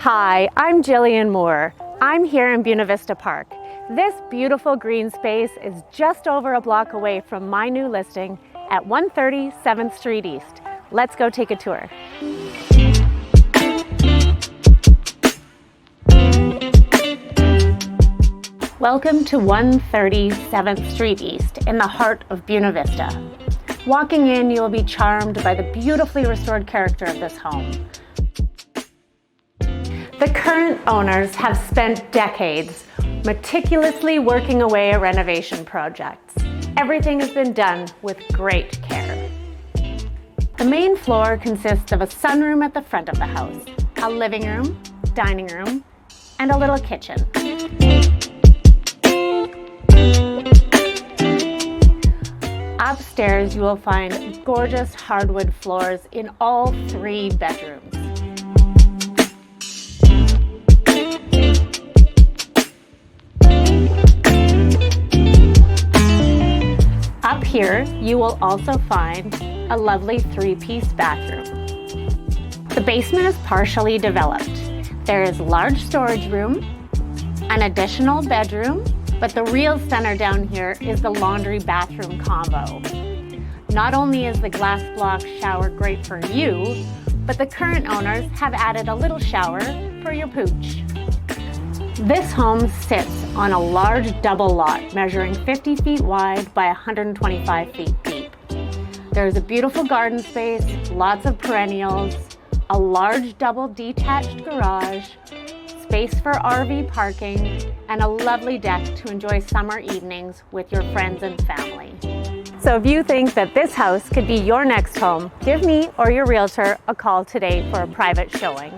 Hi, I'm Jillian Moore. I'm here in Buena Vista Park. This beautiful green space is just over a block away from my new listing at 130 7th Street East. Let's go take a tour. Welcome to 130 7th Street East in the heart of Buena Vista. Walking in, you will be charmed by the beautifully restored character of this home. The current owners have spent decades meticulously working away at renovation projects. Everything has been done with great care. The main floor consists of a sunroom at the front of the house, a living room, dining room, and a little kitchen. Upstairs, you will find gorgeous hardwood floors in all 3 bedrooms. Up here, you will also find a lovely 3-piece bathroom. The basement is partially developed. There is large storage room, an additional bedroom, but the real center down here is the laundry bathroom combo. Not only is the glass block shower great for you, but the current owners have added a little shower for your pooch. This home sits on a large double lot measuring 50 feet wide by 125 feet deep. There's a beautiful garden space, lots of perennials, a large double detached garage, space for RV parking, and a lovely deck to enjoy summer evenings with your friends and family. So if you think that this house could be your next home, give me or your realtor a call today for a private showing.